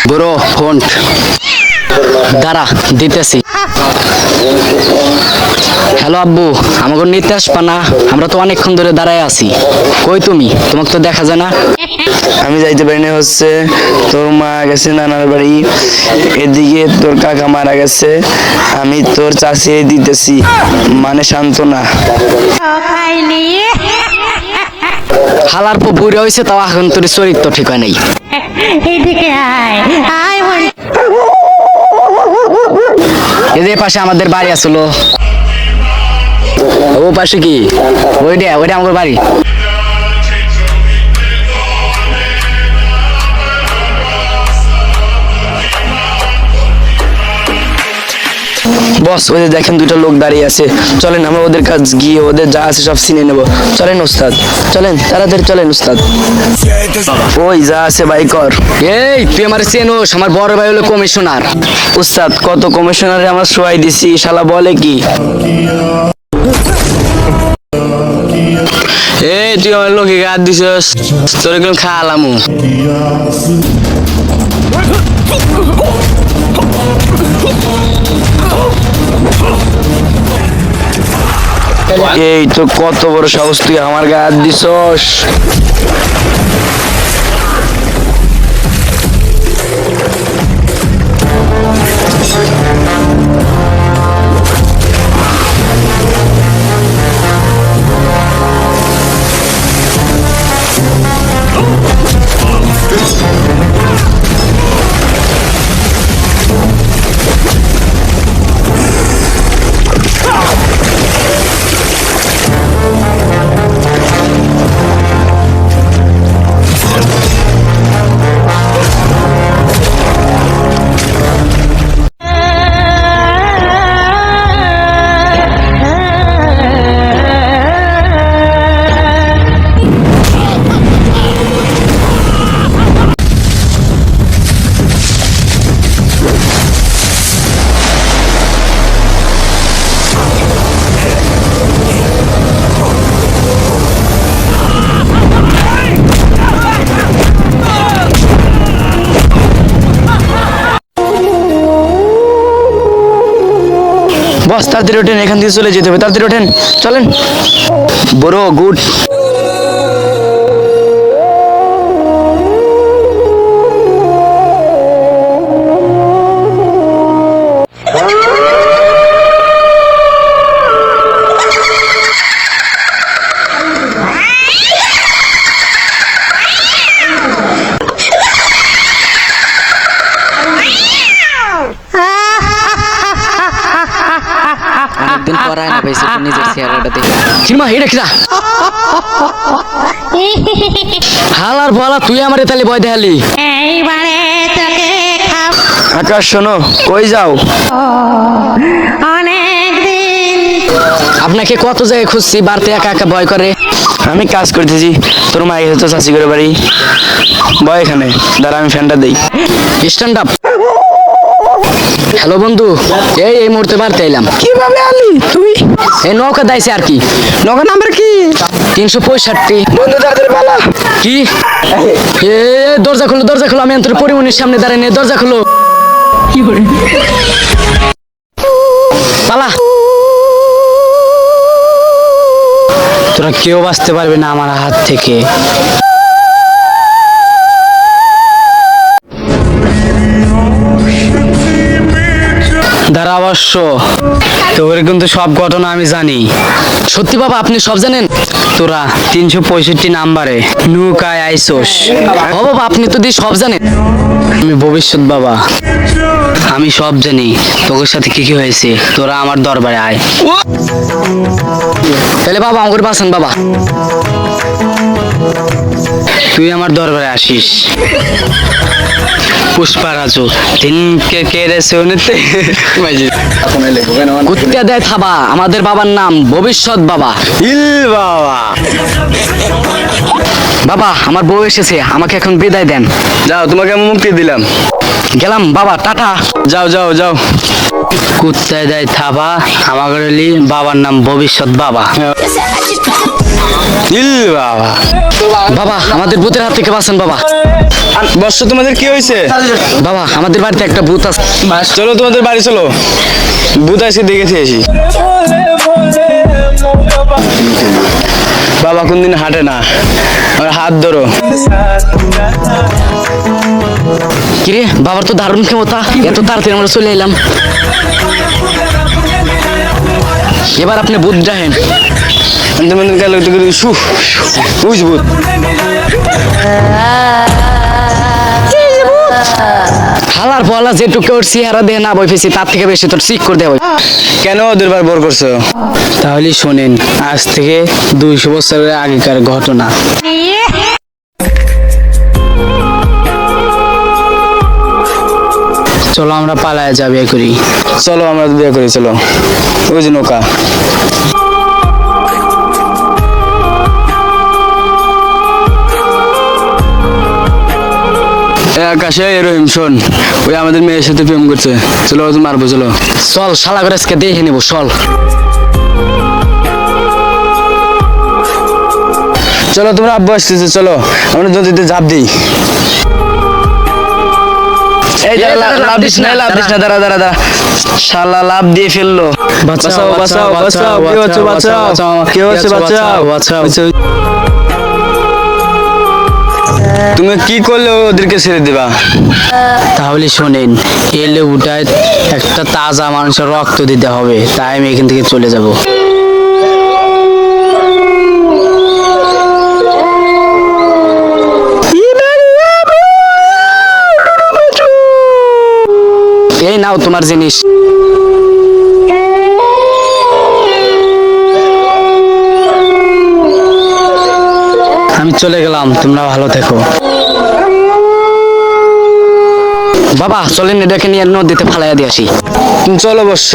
Bro phone দাঁড়া দিতেছি। Hello আব্বু, আমাকে নিতে আসবা না? আমরা তো অনেকক্ষণ ধরে দাঁড়ায় আছি। কই তুমি? তোমাকে তো দেখা যায় না। আমি যাইতে পারি না, হচ্ছে তোর মা গেছে নানার বাড়ি, এদিকে তোর কাকা মারা গেছে, আমি তোর চাষি দিতেছি, মানে সান্ত্বনা। হালার পর বুড়ে হয়েছে, তাও এখন তোর চরিত্র ঠিক হয় নাই। এদের পাশে আমাদের বাড়ি আসলো। ও পাশে কি? ওইটা আমার বাড়ি। বস, ওই যে দেখেন দুটো লোক দাঁড়িয়ে আছে, চলেন আমরা ওদের কাছে গিয়ে ওদের যা আছে সব চিনে নেবো। চলেন ওস্তাদ, চলেন তাড়াতাড়ি চলেন ওস্তাদ। ওই যা আছে ভাই কর। এই তুই আমার চেনোস? আমার বড় ভাই হলো কমিশনার। উস্তাদ, কত কমিশনারে আমরা শোয়াই দিছি, শালা বলে কি? এই তুই আমার লোকে গাদ দিছস, তোর এগুলো খাওয়ালামু। এই তো কত বড় সাহস, তুই আমার গায়ে হাত দিছস? বস তাড়াতাড়ি ওঠেন, এখান থেকে চলে যেতে হবে, তাড়াতাড়ি ওঠেন, চলেন। বড় গুড। অনেকদিন পরায় না পাইছি নিজের চেহারাটা দেখে। কিমা এটা কিরা? হালার বলা, তুই আমার তাহলে ভয় দেখালি। আকাশ শোনো, কই যাও? আপনাকে কত জায়গায় খুঁজছি, বাড়তে একা একা ভয় করে। আমি কাজ করতেছি, তোর মা গেছে তো চাষি করে বাড়ি। বয় এখানে দাঁড়া, আমি ফ্যানটা দেই। Stand up. হ্যালো বন্ধু, এই মুহূর্তে বাড়তে এলাম। কিভাবে আলি তুই? এই নৌকা দাইছে আর কি। নৌকা নাম্বার কি? 365। বন্ধু তাড়াতাড়ি পালা। কি? এ দরজা খোলো, দরজা খোলো, আমি তোর পরিমনির সামনে দাঁড়াই নে, দরজা খোলো। পালা। তোরা কেউ বাঁচতে পারবে না আমার হাত থেকে। যারা অবশ্য তোর কিন্তু সব ঘটনা আমি জানি। সত্যি বাবা আপনি সব জানেন? তোরা 365 নাম্বারে নৌকায় আইসোস। ও বাবা আপনি তো দিয়ে সব জানেন। আমি ভবিষ্যৎ বাবা, আমি সব জানি তোর সাথে কি কি হয়েছে। তোরা আমার দরবারে আয়। তাহলে বাবা আমাকে বাঁচান বাবা। তুই আমার দরবারে আসিস। পুষ্পারাজু তিনকে কেড়েছে উনিতে কুত্তা দেয় থাবা। আমাদের বাবার নাম ভবিষ্যৎ বাবা। ইল বাবা, বাবা আমার বউ এসেছে, আমাকে এখন বিদায় দেন। যাও তোমাকে আমি মুক্তি দিলাম। গেলাম বাবা, টাটা। যাও যাও যাও। কুত্তায় দেয় থাবা, আমাদের বাবার নাম ভবিষ্যৎ বাবা। ইল বাবা, বাবা আমাদের ভূতের হাত থেকে বাঁচান বাবা। বর্ষ তোমাদের কি হয়েছে? বাবা আমাদের বাড়িতে একটা ভূত আছে। চলো তোমাদের বাড়ি চলো, ভূত এসে দেখেছি এসি। বাবা কোনদিন হাঁটে না, আমার হাত ধরো। কিরে বাবার তো দারুণ ক্ষমতা, এত তাড়াতাড়ি আমরা চলে এলাম। এবার আপনি ভূত দেখেন। তোমাদের গেল ভূত। হালার পলা যেটুকু ওর চেহারা দেহে না বই ফেছি তার থেকে বেশি তোর চিক করে দেওয়া। কেন ওদের বার বর করছো? তাহলে শোনেন, আজ থেকে 200 বছরের আগেকার ঘটনা। চলো আমরা পালায় যা বিয়ে করি। চলো আমরা বিয়ে করি, চলো। ওই যে নৌকা। আকাশে রহিম শোন, ওই আমাদের মেয়ের সাথে প্রেম করছে। চলো ওদের মারবো, চলো। চল শালা করে আজকে দেখে নেবো, চল। চলো তোমরা আব্বু আসতেছে, চলো আমরা নদীতে ঝাঁপ দিই। এই লাভ দিস না, লাভ দিস না, দাঁড়া দাঁড়া দাঁড়া। শালা লাভ দিয়ে ফেললো। বাঁচাও বাঁচাও বাঁচাও, কি হচ্ছে বাঁচাও, কি হচ্ছে বাঁচাও। তুমি কি করলে ওদেরকে ছেড়ে দিবা? তাহলে শোনেন, এলে উঠায় একটা তাজা মানুষের রক্ত দিতে হবে, তাই আমি এখান থেকে চলে যাব। এই নাও তোমার জিনিস। আমি চলে গেলাম, তোমরা ভালো থেকো। বাবা চলেন এটাকে নিয়ে নদীতে ফালাইয়া দিয়ে আসি। চলো বর্ষ।